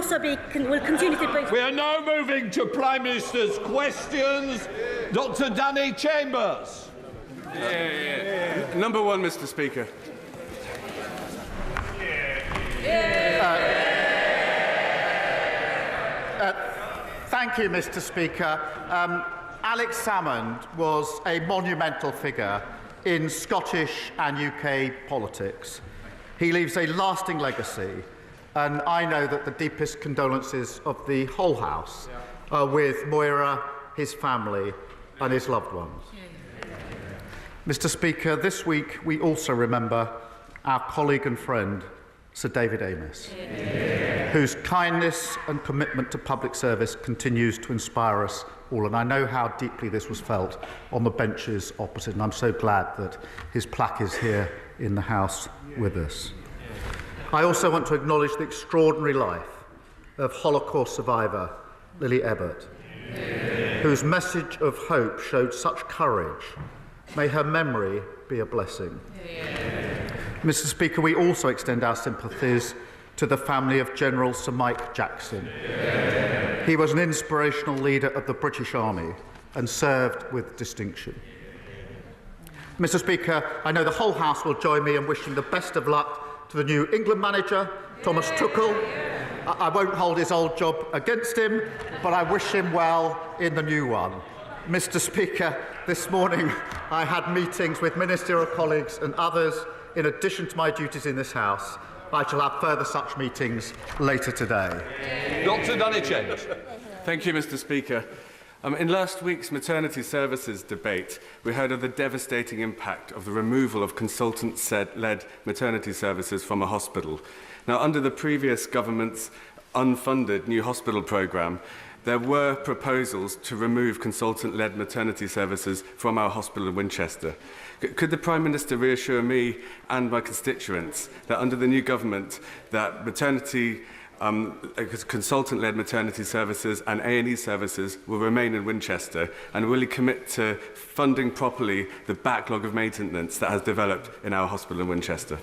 also will continue to be... We are now moving to Prime Minister's questions. Dr Danny Chambers. Number one, Mr Speaker. Thank you, Mr Speaker. Alex Salmond was a monumental figure in Scottish and UK politics. He leaves a lasting legacy, and I know that the deepest condolences of the whole House are with Moira, his family and his loved ones. Mr Speaker, this week we also remember our colleague and friend, Sir David Amess, whose kindness and commitment to public service continues to inspire us all. And I know how deeply this was felt on the benches opposite, and I'm so glad that his plaque is here in the House with us. I also want to acknowledge the extraordinary life of Holocaust survivor Lily Ebbett, whose message of hope showed such courage. May her memory be a blessing. Mr Speaker, we also extend our sympathies to the family of General Sir Mike Jackson. He was an inspirational leader of the British Army and served with distinction. Mr Speaker, I know the whole House will join me in wishing the best of luck to the new England manager, Thomas Tuchel. I won't hold his old job against him, but I wish him well in the new one. Mr Speaker, this morning I had meetings with ministerial colleagues and others in addition to my duties in this House. I shall have further such meetings later today. Dr Danny Chambers. Thank you, Mr Speaker. In last week's maternity services debate, we heard of the devastating impact of the removal of consultant-led maternity services from a hospital. Now, under the previous government's unfunded new hospital programme, there were proposals to remove consultant-led maternity services from our hospital in Winchester. Could the Prime Minister reassure me and my constituents that under the new government that consultant-led maternity services and A&E services will remain in Winchester, and will he commit to funding properly the backlog of maintenance that has developed in our hospital in Winchester?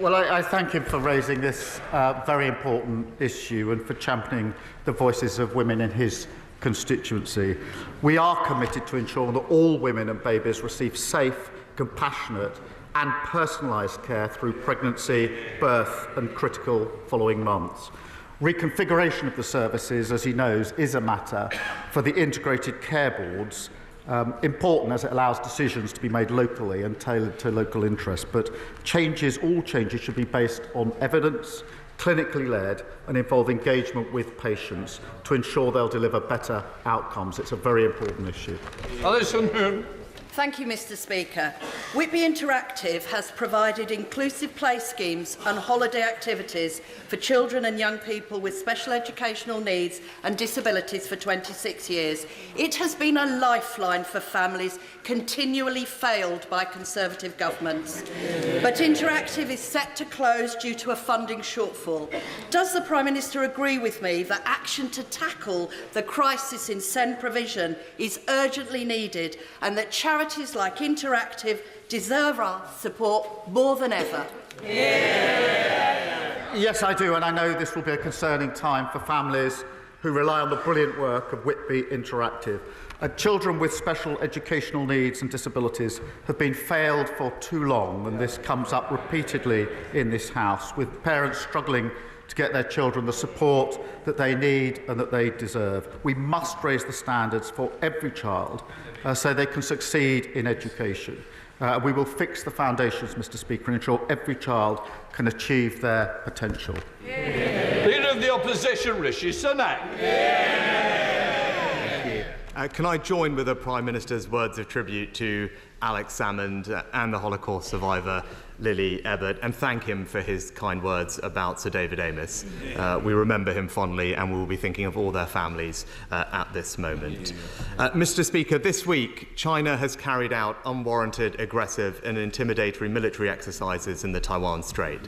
Well, I thank him for raising this very important issue and for championing the voices of women in his constituency. We are committed to ensuring that all women and babies receive safe, compassionate and personalised care through pregnancy, birth and critical following months. Reconfiguration of the services, as he knows, is a matter for the integrated care boards, important as it allows decisions to be made locally and tailored to local interests. But all changes should be based on evidence, clinically led, and involve engagement with patients to ensure they'll deliver better outcomes. It's a very important issue. Alison Moon. Thank you, Mr Speaker. Whitby Interactive has provided inclusive play schemes and holiday activities for children and young people with special educational needs and disabilities for 26 years. It has been a lifeline for families continually failed by Conservative governments. But Interactive is set to close due to a funding shortfall. Does the Prime Minister agree with me that action to tackle the crisis in SEND provision is urgently needed, and that charities like Interactive deserve our support more than ever? Yes, I do, and I know this will be a concerning time for families who rely on the brilliant work of Whitby Interactive. Children with special educational needs and disabilities have been failed for too long, and this comes up repeatedly in this House, with parents struggling to get their children the support that they need and that they deserve. We must raise the standards for every child so they can succeed in education. We will fix the foundations, Mr Speaker, and ensure every child can achieve their potential. Leader of the Opposition, Rishi Sunak. Can I join with the Prime Minister's words of tribute to Alex Salmond and the Holocaust survivor Lily Ebbett, and thank him for his kind words about Sir David Amess. We remember him fondly, and we will be thinking of all their families at this moment. Mr Speaker, this week China has carried out unwarranted, aggressive and intimidatory military exercises in the Taiwan Strait.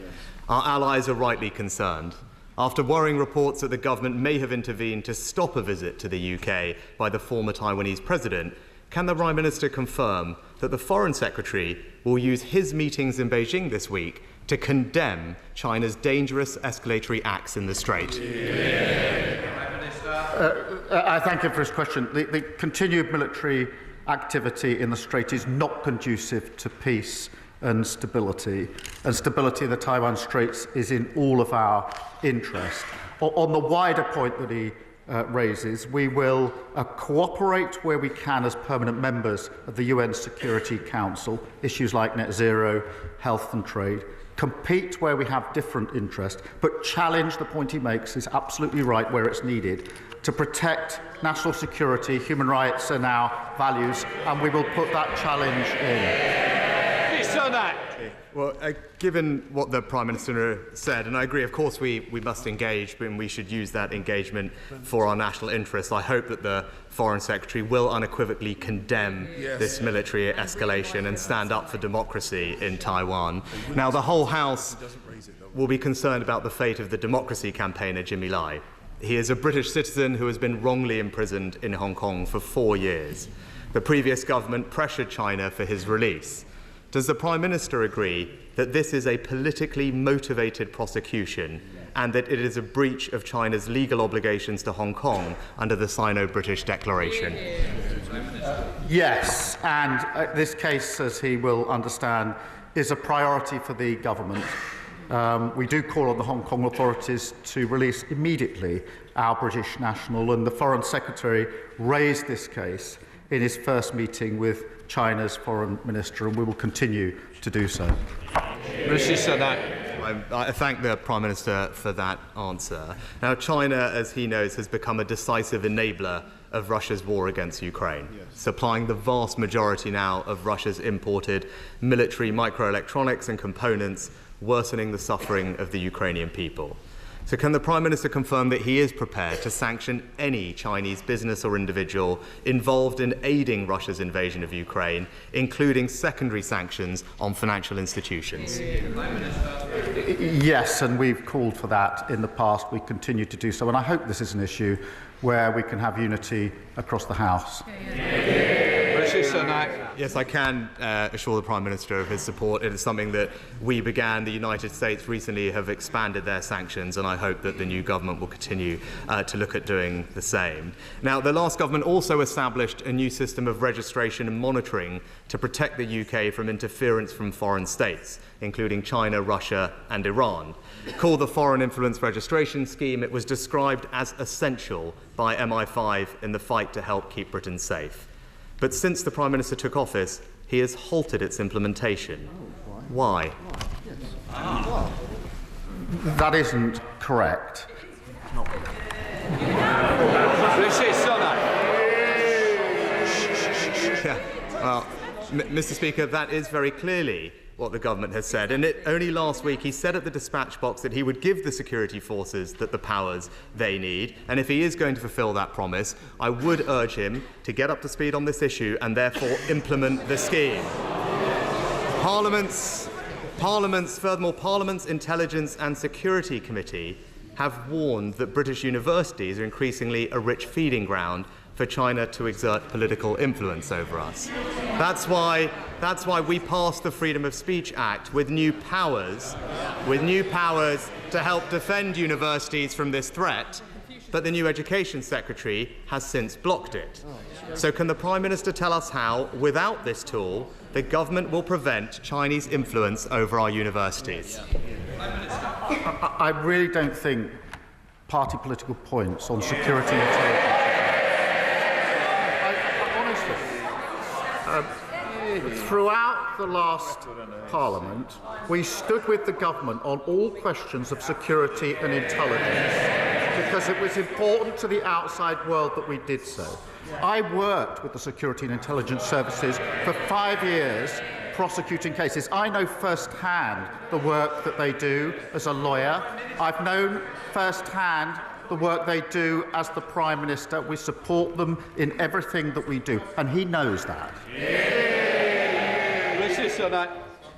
Our allies are rightly concerned. After worrying reports that the government may have intervened to stop a visit to the UK by the former Taiwanese president, can the Prime Minister confirm that the Foreign Secretary will use his meetings in Beijing this week to condemn China's dangerous escalatory acts in the Strait? I thank him for his question. The continued military activity in the Strait is not conducive to peace and stability. And stability in the Taiwan Straits is in all of our interest. On the wider point that he raises, we will cooperate where we can as permanent members of the UN Security Council, issues like net zero, health and trade, compete where we have different interests, but challenge, the point he makes is absolutely right, where it's needed, to protect national security, human rights and our values, and we will put that challenge in. Mr. Knack. Well, given what the Prime Minister said, and I agree, of course, we must engage, but we should use that engagement for our national interests. I hope that the Foreign Secretary will unequivocally condemn this military escalation and stand up for democracy in Taiwan. Now, the whole House will be concerned about the fate of the democracy campaigner Jimmy Lai. He is a British citizen who has been wrongly imprisoned in Hong Kong for 4 years. The previous government pressured China for his release. Does the Prime Minister agree that this is a politically motivated prosecution and that it is a breach of China's legal obligations to Hong Kong under the Sino-British Declaration? Yes, and this case, as he will understand, is a priority for the government. We do call on the Hong Kong authorities to release immediately our British national, and the Foreign Secretary raised this case in his first meeting with China's Foreign Minister, and we will continue to do so. I thank the Prime Minister for that answer. Now, China, as he knows, has become a decisive enabler of Russia's war against Ukraine, supplying the vast majority now of Russia's imported military microelectronics and components, worsening the suffering of the Ukrainian people. So can the Prime Minister confirm that he is prepared to sanction any Chinese business or individual involved in aiding Russia's invasion of Ukraine, including secondary sanctions on financial institutions? Yes, and we've called for that in the past. We continue to do so, and I hope this is an issue where we can have unity across the House. Yes, I can assure the Prime Minister of his support. It is something that we began. The United States recently have expanded their sanctions, and I hope that the new government will continue to look at doing the same. Now, the last government also established a new system of registration and monitoring to protect the UK from interference from foreign states, including China, Russia and Iran. Called the Foreign Influence Registration Scheme, it was described as essential by MI5 in the fight to help keep Britain safe. But since the Prime Minister took office, he has halted its implementation. Why? That isn't correct. Well, Mr. Speaker, that is very clearly what the government has said. And only last week he said at the dispatch box that he would give the security forces the powers they need. And if he is going to fulfil that promise, I would urge him to get up to speed on this issue and therefore implement the scheme. Furthermore, Parliament's Intelligence and Security Committee have warned that British universities are increasingly a rich feeding ground for China to exert political influence over us. That's why we passed the Freedom of Speech Act with new powers to help defend universities from this threat, but the new Education Secretary has since blocked it. So can the Prime Minister tell us how, without this tool, the government will prevent Chinese influence over our universities? I really don't think party political points on security and intelligence. Throughout the last Parliament, we stood with the government on all questions of security and intelligence because it was important to the outside world that we did so. I worked with the security and intelligence services for 5 years prosecuting cases. I know firsthand the work that they do as a lawyer. I've known firsthand the work they do as the Prime Minister. We support them in everything that we do, and he knows that.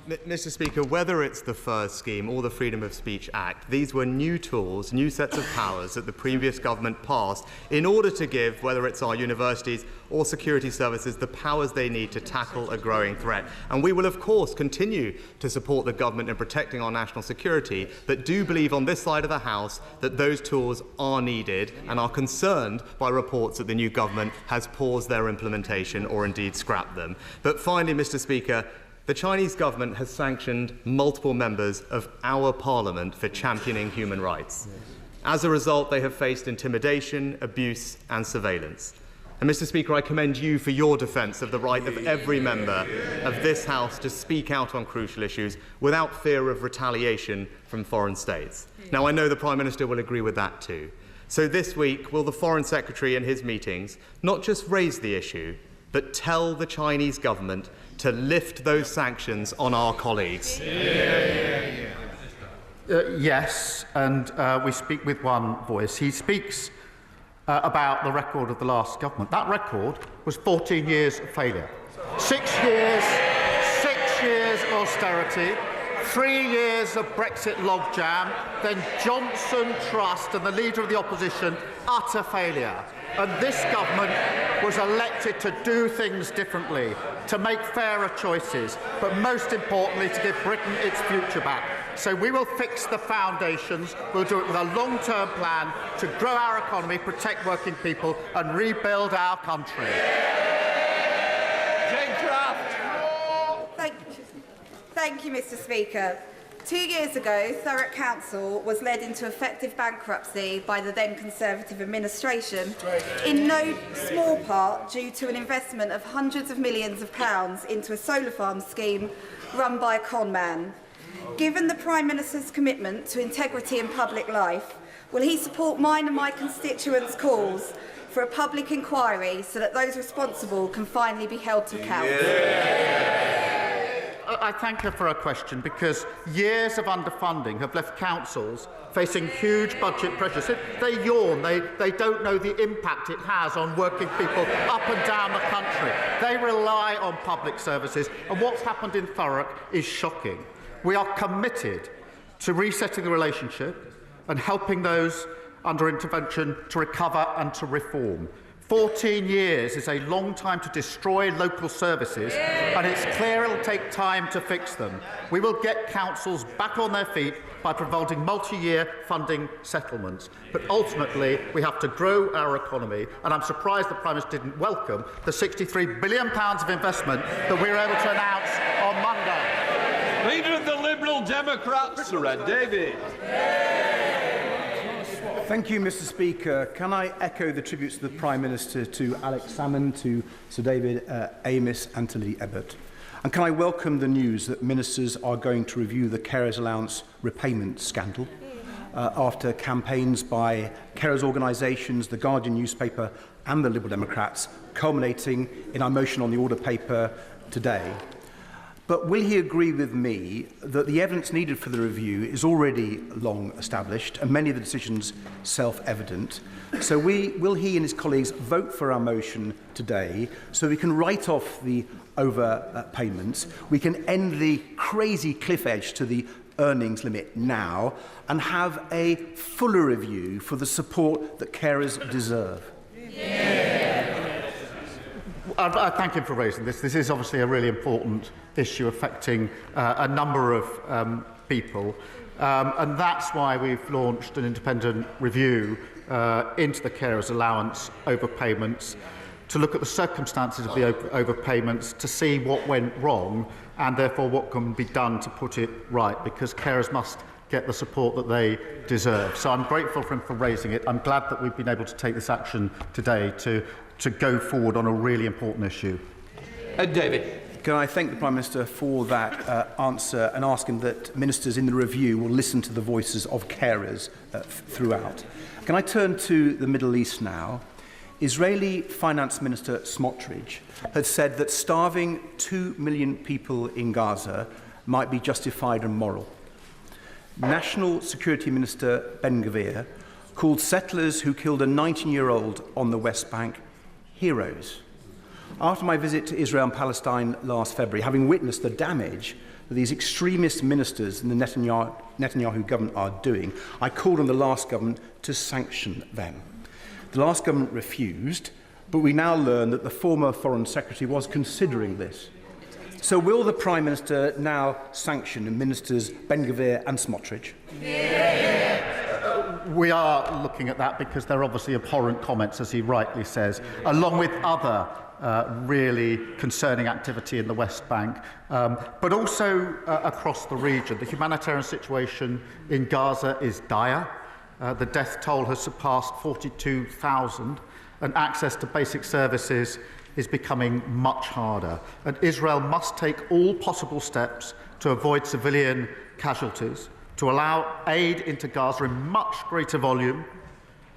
Mr. Speaker, whether it's the FIRS scheme or the Freedom of Speech Act, these were new tools, new sets of powers that the previous government passed in order to give, whether it's our universities or security services, the powers they need to tackle a growing threat. And we will, of course, continue to support the government in protecting our national security, but do believe on this side of the House that those tools are needed and are concerned by reports that the new government has paused their implementation or indeed scrapped them. But finally, Mr. Speaker, the Chinese government has sanctioned multiple members of our parliament for championing human rights. As a result, they have faced intimidation, abuse and surveillance. And Mr. Speaker, I commend you for your defence of the right of every member of this House to speak out on crucial issues without fear of retaliation from foreign states. Now, I know the Prime Minister will agree with that too. So this week, will the Foreign Secretary in his meetings not just raise the issue, but tell the Chinese government to lift those sanctions on our colleagues? Yes, and we speak with one voice. He speaks about the record of the last government. That record was 14 years of failure. 6 years austerity, 3 years of Brexit logjam, then Johnson Trust and the Leader of the Opposition, utter failure. And this government was elected to do things differently, to make fairer choices, but most importantly, to give Britain its future back. So we will fix the foundations. We'll do it with a long-term plan to grow our economy, protect working people, and rebuild our country. Jane Craft. Thank you, Mr. Speaker. 2 years ago, Thurrock Council was led into effective bankruptcy by the then Conservative administration, in no small part due to an investment of hundreds of millions of pounds into a solar farm scheme run by a con man. Given the Prime Minister's commitment to integrity in public life, will he support mine and my constituents' calls for a public inquiry so that those responsible can finally be held to account? I thank her for her question, because years of underfunding have left councils facing huge budget pressures. They yawn. They don't know the impact it has on working people up and down the country. They rely on public services, and what's happened in Thurrock is shocking. We are committed to resetting the relationship and helping those under intervention to recover and to reform. 14 years is a long time to destroy local services, and it's clear it'll take time to fix them. We will get councils back on their feet by providing multi-year funding settlements. But ultimately, we have to grow our economy, and I'm surprised the Prime Minister didn't welcome the £63 billion of investment that we were able to announce on Monday. Leader of the Liberal Democrats, Sir Ed Davey. Thank you, Mr. Speaker. Can I echo the tributes of the Prime Minister to Alex Salmond, to Sir David Amess and to Lily Ebbott? And can I welcome the news that ministers are going to review the carers allowance repayment scandal after campaigns by carers organisations, the Guardian newspaper and the Liberal Democrats, culminating in our motion on the order paper today. But will he agree with me that the evidence needed for the review is already long established and many of the decisions self-evident? So will he and his colleagues vote for our motion today so we can write off the overpayments, we can end the crazy cliff edge to the earnings limit now and have a fuller review for the support that carers deserve? I thank him for raising this. This is obviously a really important issue affecting a number of people, and that's why we've launched an independent review into the carers allowance overpayments, to look at the circumstances of the overpayments, to see what went wrong and therefore what can be done to put it right, because carers must get the support that they deserve. So I'm grateful for him for raising it. I'm glad that we've been able to take this action today to go forward on a really important issue. David. Can I thank the Prime Minister for that answer and ask him that ministers in the review will listen to the voices of carers throughout. Can I turn to the Middle East now? Israeli Finance Minister Smotrich had said that starving 2 million people in Gaza might be justified and moral. National Security Minister Ben-Gvir called settlers who killed a 19-year-old on the West Bank heroes. After my visit to Israel and Palestine last February, having witnessed the damage that these extremist ministers in the Netanyahu government are doing, I called on the last government to sanction them. The last government refused, but we now learn that the former Foreign Secretary was considering this. So will the Prime Minister now sanction Ministers Ben-Gvir and Smotrich? We are looking at that because they're obviously abhorrent comments, as he rightly says, along with other really concerning activity in the West Bank, but also across the region. The humanitarian situation in Gaza is dire. The death toll has surpassed 42,000, and access to basic services is becoming much harder. And Israel must take all possible steps to avoid civilian casualties, to allow aid into Gaza in much greater volume,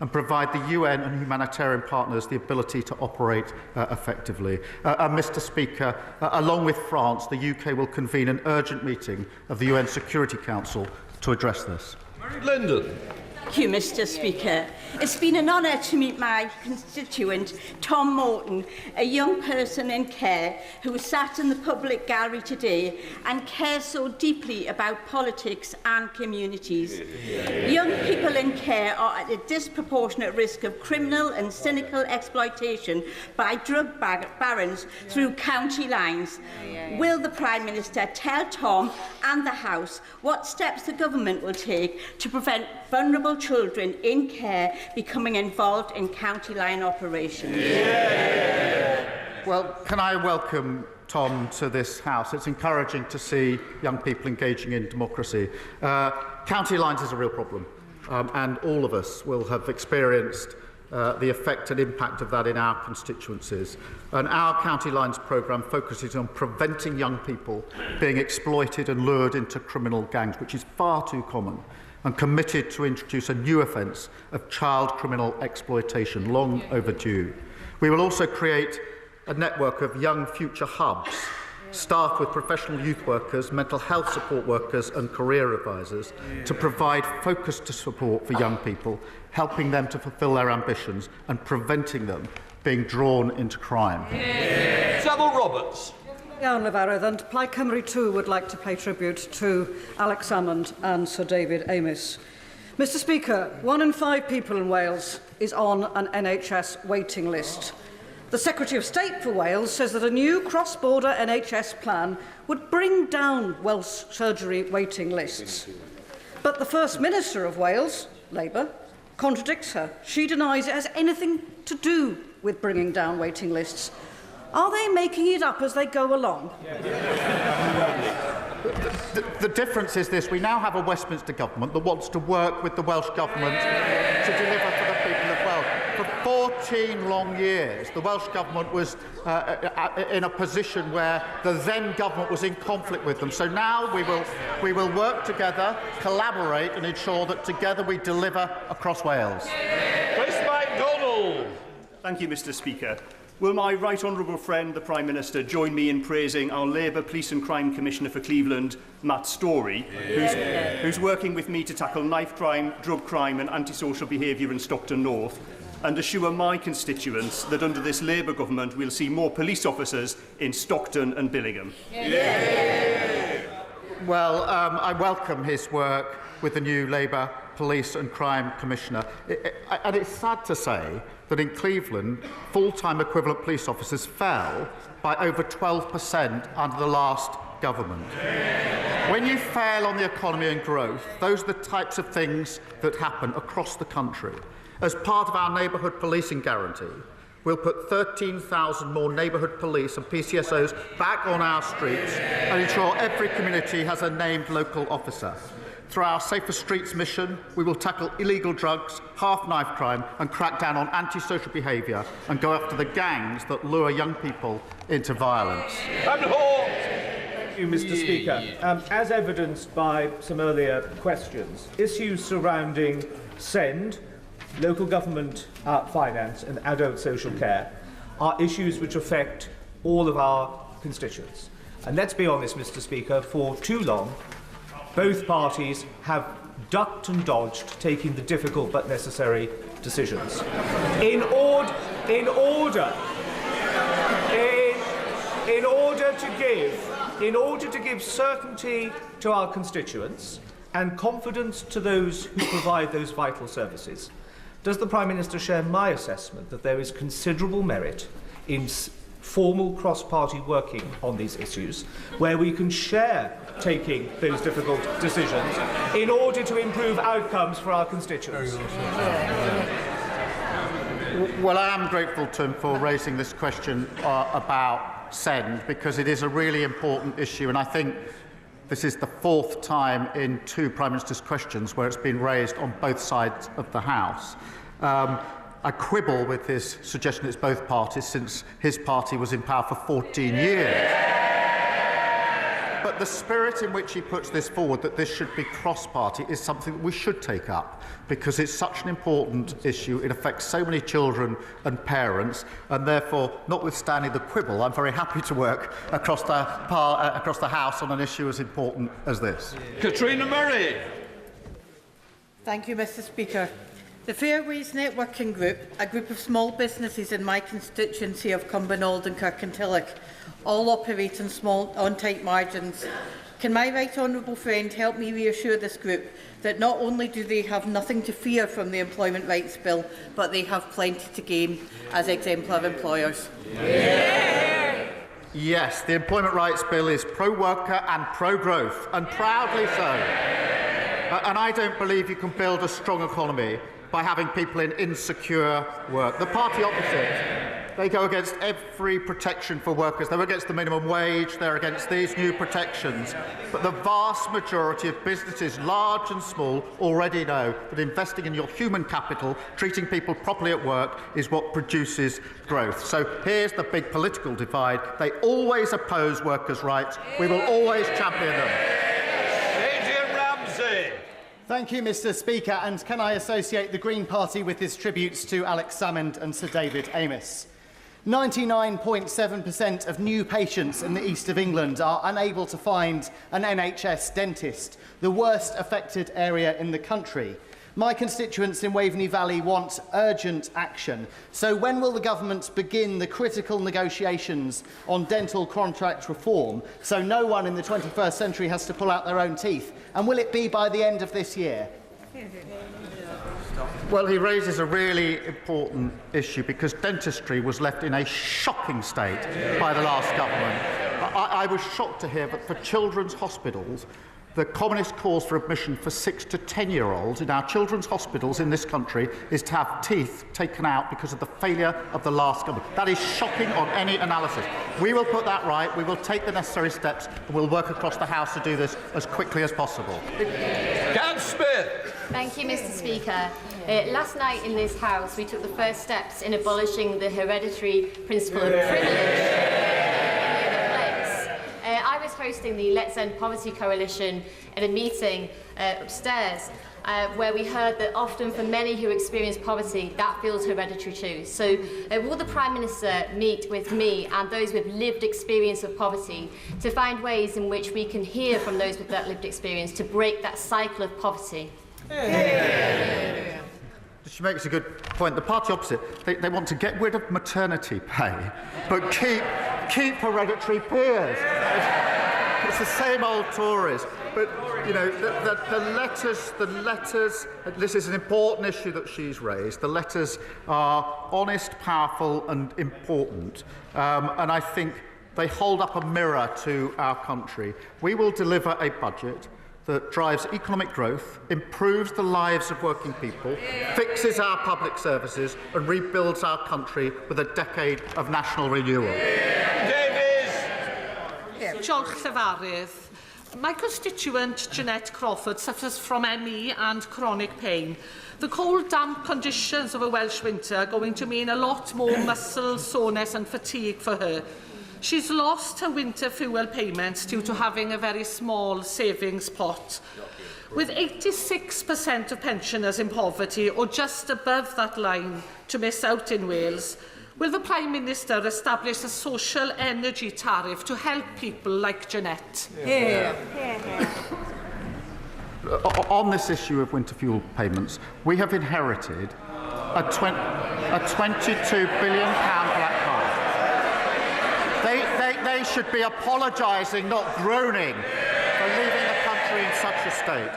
and provide the UN and humanitarian partners the ability to operate effectively. Mr. Speaker, along with France, the UK will convene an urgent meeting of the UN Security Council to address this. Lyndon. Thank you, Mr. Speaker. It's been an honour to meet my constituent, Tom Morton, a young person in care who sat in the public gallery today and cares so deeply about politics and communities. Young people in care are at a disproportionate risk of criminal and cynical exploitation by drug barons through county lines. Will the Prime Minister tell Tom and the House what steps the government will take to prevent vulnerable children in care becoming involved in county line operations? Well, can I welcome Tom to this House? It's encouraging to see young people engaging in democracy. County lines is a real problem, and all of us will have experienced the effect and impact of that in our constituencies. And our County Lines programme focuses on preventing young people being exploited and lured into criminal gangs, which is far too common, and committed to introduce a new offence of child criminal exploitation, long overdue. We will also create a network of young future hubs, staffed with professional youth workers, mental health support workers and career advisors, to provide focused support for young people, helping them to fulfil their ambitions and preventing them being drawn into crime. Savile Roberts. Iawn, Lefarydd, and Plaid Cymru too would like to pay tribute to Alex Salmond and Sir David Amess. Mr. Speaker, 1 in 5 people in Wales is on an NHS waiting list. The Secretary of State for Wales says that a new cross-border NHS plan would bring down Welsh surgery waiting lists. But the First Minister of Wales, Labour, contradicts her. She denies it has anything to do with bringing down waiting lists. Are they making it up as they go along? The difference is this: we now have a Westminster government that wants to work with the Welsh government to deliver for the people of Wales. For 14 long years, the Welsh government was in a position where the then government was in conflict with them. So now we will work together, collaborate, and ensure that together we deliver across Wales. Chris MacDonald. Thank you, Mr. Speaker. Will my right honourable friend, the Prime Minister, join me in praising our Labour Police and Crime Commissioner for Cleveland, Matt Storey, who's working with me to tackle knife crime, drug crime and antisocial behaviour in Stockton North, and assure my constituents that under this Labour government we'll see more police officers in Stockton and Billingham. Well, I welcome his work with the new Labour Police and Crime Commissioner. And it's sad to say that in Cleveland, full-time equivalent police officers fell by over 12% under the last government. When you fail on the economy and growth, those are the types of things that happen across the country. As part of our neighbourhood policing guarantee, we'll put 13,000 more neighbourhood police and PCSOs back on our streets and ensure every community has a named local officer. Through our Safer Streets mission, we will tackle illegal drugs, half-knife crime and crack down on antisocial behaviour and go after the gangs that lure young people into violence. Thank you, Mr. Speaker. As evidenced by some earlier questions, issues surrounding SEND, local government finance and adult social care are issues which affect all of our constituents. And let's be honest, Mr. Speaker, for too long, both parties have ducked and dodged taking the difficult but necessary decisions. In order to give in order to give certainty to our constituents and confidence to those who provide those vital services, does the Prime Minister share my assessment that there is considerable merit in formal cross-party working on these issues, where we can share taking those difficult decisions in order to improve outcomes for our constituents? Well, I am grateful to him for raising this question about SEND, because it is a really important issue, and I think this is the fourth time in two Prime Minister's questions where it's been raised on both sides of the House. I quibble with his suggestion it's both parties, since his party was in power for 14 years. But the spirit in which he puts this forward, that this should be cross-party, is something that we should take up, because it's such an important issue. It affects so many children and parents, and therefore, notwithstanding the quibble, I'm very happy to work across the House on an issue as important as this. Katrina Murray. Thank you, Mr. Speaker. The Fairways Networking Group, a group of small businesses in my constituency of Cumbernauld and Kirkintilloch, all operate on tight margins. Can my right honourable friend help me reassure this group that not only do they have nothing to fear from the Employment Rights Bill, but they have plenty to gain as exemplar employers? Yeah. Yes, the Employment Rights Bill is pro-worker and pro-growth, and proudly so. And I don't believe you can build a strong economy by having people in insecure work. The party opposite, they go against every protection for workers. They're against the minimum wage, they're against these new protections. But the vast majority of businesses, large and small, already know that investing in your human capital, treating people properly at work, is what produces growth. So here's the big political divide. They always oppose workers' rights. We will always champion them. Thank you, Mr. Speaker, and can I associate the Green Party with his tributes to Alex Salmond and Sir David Amess? 99.7% of new patients in the east of England are unable to find an NHS dentist, the worst affected area in the country. My constituents in Waveney Valley want urgent action. So when will the government begin the critical negotiations on dental contract reform so no one in the 21st century has to pull out their own teeth? And will it be by the end of this year? Well, he raises a really important issue, because dentistry was left in a shocking state by the last government. I was shocked to hear that for children's hospitals, the commonest cause for admission for 6 to 10-year-olds in our children's hospitals in this country is to have teeth taken out because of the failure of the last government. That is shocking on any analysis. We will put that right, we will take the necessary steps, and we'll work across the House to do this as quickly as possible. Can Smith. Thank you, Mr. Speaker. Last night in this House, we took the first steps in abolishing the hereditary principle of privilege. I was hosting the Let's End Poverty Coalition at a meeting upstairs, where we heard that often for many who experience poverty, that feels hereditary too. So will the Prime Minister meet with me and those with lived experience of poverty to find ways in which we can hear from those with that lived experience to break that cycle of poverty? She makes a good point. The party opposite, they want to get rid of maternity pay, but keep hereditary peers. It's the same old Tories. But, you know, the letters, this is an important issue that she's raised. The letters are honest, powerful and important. And I think they hold up a mirror to our country. We will deliver a budget that drives economic growth, improves the lives of working people, fixes our public services and rebuilds our country with a decade of national renewal. Diolch Llefarydd. My constituent Jeanette Crawford suffers from ME and chronic pain. The cold, damp conditions of a Welsh winter are going to mean a lot more muscle soreness and fatigue for her. She's lost her winter fuel payments due to having a very small savings pot. With 86% of pensioners in poverty or just above that line to miss out in Wales, will the Prime Minister establish a social energy tariff to help people like Jeanette? On this issue of winter fuel payments, we have inherited a £22 billion black card. they should be apologising, not groaning, for leaving the country in such a state.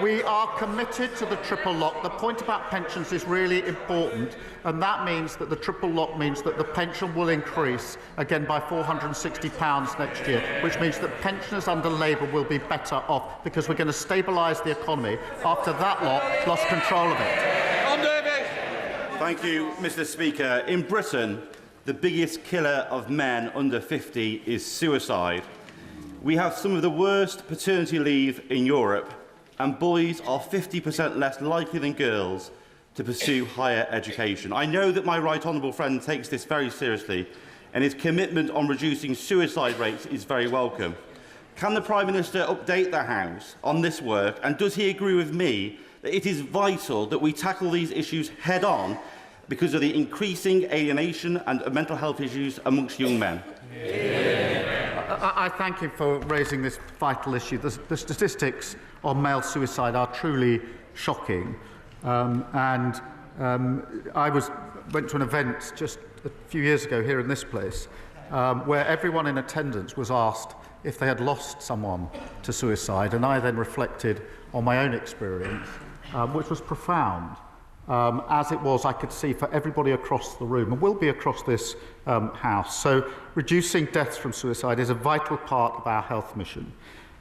We are committed to the triple lock. The point about pensions is really important, and that means that the triple lock means that the pension will increase again by £460 next year, which means that pensioners under Labour will be better off because we're going to stabilise the economy after that lot lost control of it. Thank you, Mr. Speaker. In Britain, the biggest killer of men under 50 is suicide. We have some of the worst paternity leave in Europe, and boys are 50% less likely than girls to pursue higher education. I know that my right honourable friend takes this very seriously, and his commitment on reducing suicide rates is very welcome. Can the Prime Minister update the House on this work, and does he agree with me that it is vital that we tackle these issues head-on because of the increasing alienation and mental health issues amongst young men? I thank him for raising this vital issue. The statistics on male suicide are truly shocking. I went to an event just a few years ago here in this place where everyone in attendance was asked if they had lost someone to suicide, and I then reflected on my own experience, which was profound. As it was, I could see, for everybody across the room, and will be across this House. So reducing deaths from suicide is a vital part of our health mission.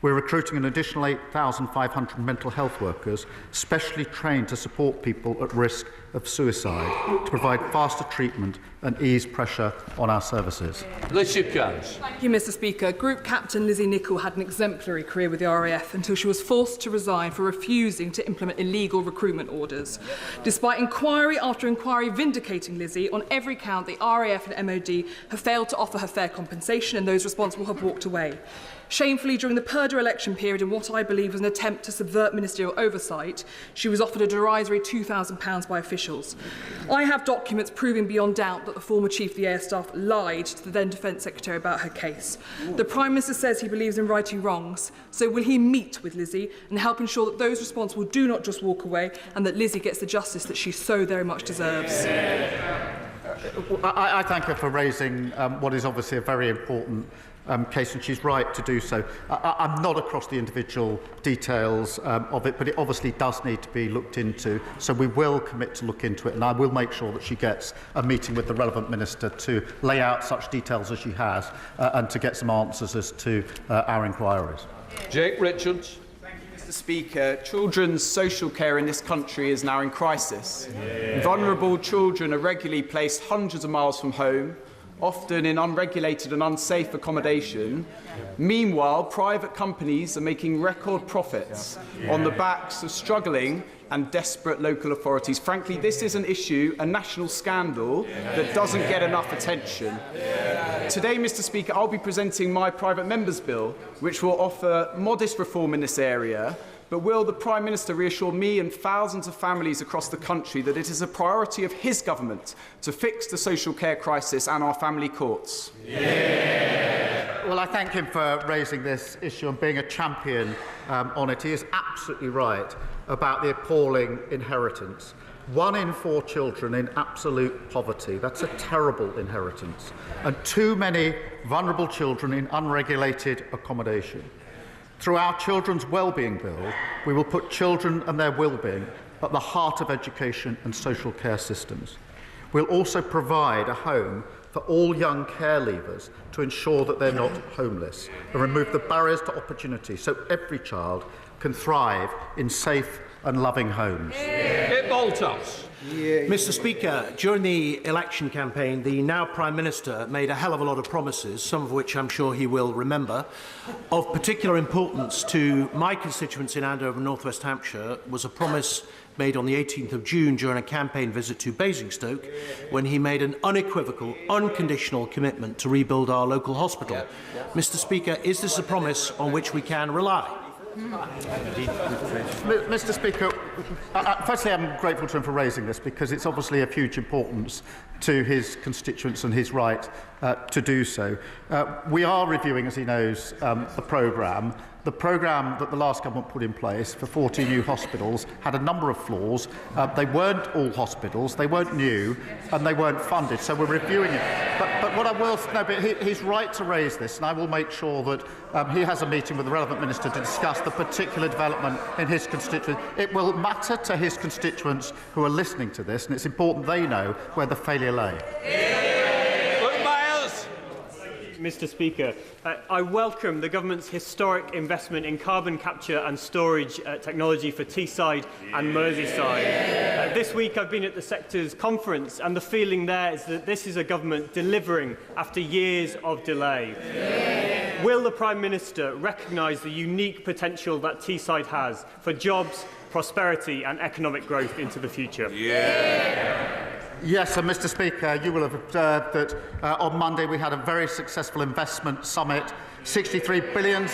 We're recruiting an additional 8,500 mental health workers, specially trained to support people at risk of suicide, to provide faster treatment and ease pressure on our services. Thank you, Mr. Speaker. Group Captain Lizzie Nichol had an exemplary career with the RAF until she was forced to resign for refusing to implement illegal recruitment orders. Despite inquiry after inquiry vindicating Lizzie, on every count the RAF and MOD have failed to offer her fair compensation, and those responsible have walked away. Shamefully, during the Purdah election period, in what I believe was an attempt to subvert ministerial oversight, she was offered a derisory £2,000 by officials. I have documents proving beyond doubt that the former Chief of the Air Staff lied to the then Defence Secretary about her case. The Prime Minister says he believes in righting wrongs, so will he meet with Lizzie and help ensure that those responsible do not just walk away, and that Lizzie gets the justice that she so very much deserves? I thank her for raising what is obviously a very important case, and she's right to do so. I'm not across the individual details of it, but it obviously does need to be looked into, so we will commit to look into it, and I will make sure that she gets a meeting with the relevant minister to lay out such details as she has and to get some answers as to our inquiries. Jake Richards. Mr. Speaker, children's social care in this country is now in crisis. Vulnerable children are regularly placed hundreds of miles from home, often in unregulated and unsafe accommodation. Meanwhile, private companies are making record profits on the backs of struggling and desperate local authorities. Frankly, this is an issue, a national scandal, that doesn't get enough attention. Today, Mr. Speaker, I'll be presenting my private member's bill, which will offer modest reform in this area. But will the Prime Minister reassure me and thousands of families across the country that it is a priority of his government to fix the social care crisis and our family courts? Well, I thank him for raising this issue and being a champion on it. He is absolutely right about the appalling inheritance. 1 in 4 children in absolute poverty. That's a terrible inheritance. And too many vulnerable children in unregulated accommodation. Through our Children's Wellbeing Bill, we will put children and their wellbeing at the heart of education and social care systems. We'll also provide a home for all young care leavers to ensure that they're not homeless and remove the barriers to opportunity so every child can thrive in safe and loving homes. Mr. Speaker, during the election campaign, the now Prime Minister made a hell of a lot of promises, some of which I'm sure he will remember. Of particular importance to my constituents in Andover, North West Hampshire, was a promise made on the 18th of June during a campaign visit to Basingstoke, when he made an unequivocal, unconditional commitment to rebuild our local hospital. Mr. Speaker, is this a promise on which we can rely? Mr. Speaker, firstly, I'm grateful to him for raising this because it's obviously of huge importance to his constituents and his right to do so. We are reviewing, as he knows, the programme, The programme that the last government put in place for 40 new hospitals had a number of flaws. They weren't all hospitals, they weren't new, and they weren't funded, so we're reviewing it. But what I will... No, but he's right to raise this, and I will make sure that he has a meeting with the relevant minister to discuss the particular development in his constituency. It will matter to his constituents who are listening to this, and it's important they know where the failure lay. Mr. Speaker, I welcome the government's historic investment in carbon capture and storage technology for Teesside and Merseyside. This week I've been at the sector's conference, and the feeling there is that this is a government delivering after years of delay. Will the Prime Minister recognise the unique potential that Teesside has for jobs, prosperity and economic growth into the future? Yes, and Mr. Speaker, you will have observed that on Monday we had a very successful investment summit, £63 billion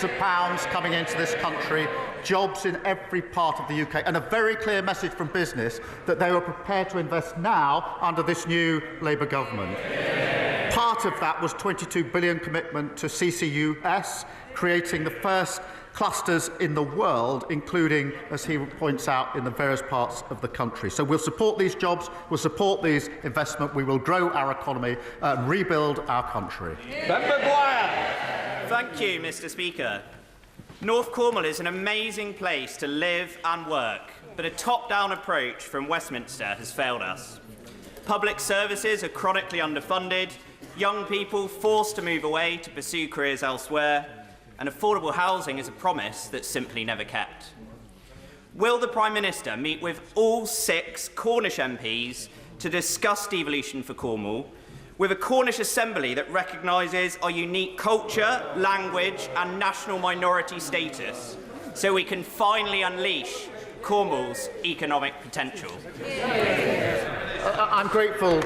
coming into this country, jobs in every part of the UK, and a very clear message from business that they were prepared to invest now under this new Labour government. Part of that was £22 billion commitment to CCUS, creating the first clusters in the world, including, as he points out, in the various parts of the country. So we'll support these jobs, we'll support these investment, we will grow our economy and rebuild our country. Thank you, Mr. Speaker. North Cornwall is an amazing place to live and work, but a top-down approach from Westminster has failed us. Public services are chronically underfunded, young people forced to move away to pursue careers elsewhere, and affordable housing is a promise that's simply never kept. Will the Prime Minister meet with all 6 Cornish MPs to discuss devolution for Cornwall, with a Cornish Assembly that recognises our unique culture, language and national minority status, so we can finally unleash Cornwall's economic potential? I'm grateful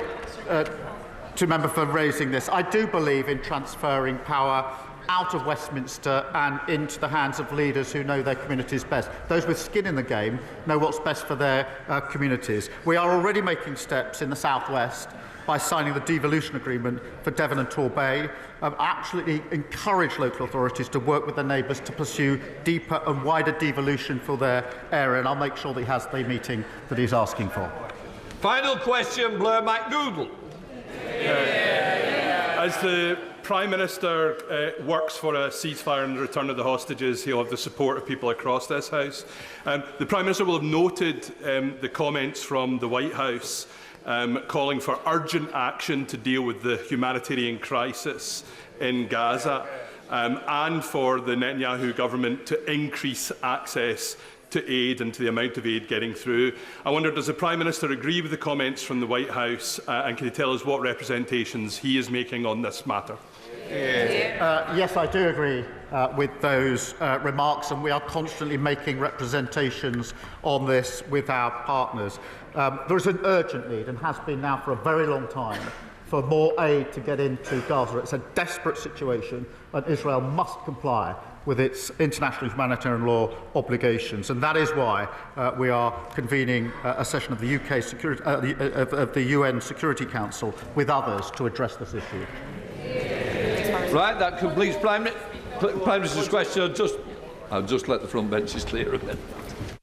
to member for raising this. I do believe in transferring power out of Westminster and into the hands of leaders who know their communities best. Those with skin in the game know what's best for their communities. We are already making steps in the South West by signing the devolution agreement for Devon and Torbay. Absolutely encourage local authorities to work with their neighbours to pursue deeper and wider devolution for their area, and I'll make sure that he has the meeting that he's asking for. Final question, Blair McDougall. As the Prime Minister works for a ceasefire and the return of the hostages, he'll have the support of people across this House. The Prime Minister will have noted the comments from the White House calling for urgent action to deal with the humanitarian crisis in Gaza and for the Netanyahu government to increase access to aid and to the amount of aid getting through. I wonder, does the Prime Minister agree with the comments from the White House and can he tell us what representations he is making on this matter? Yes, I do agree with those remarks, and we are constantly making representations on this with our partners. There is an urgent need, and has been now for a very long time, for more aid to get into Gaza. It's a desperate situation, and Israel must comply with its international humanitarian law obligations, and that is why we are convening a session of the UK Security, of the UN Security Council with others to address this issue. Right, that completes Prime Minister's question. I'll just let the front benches clear a bit.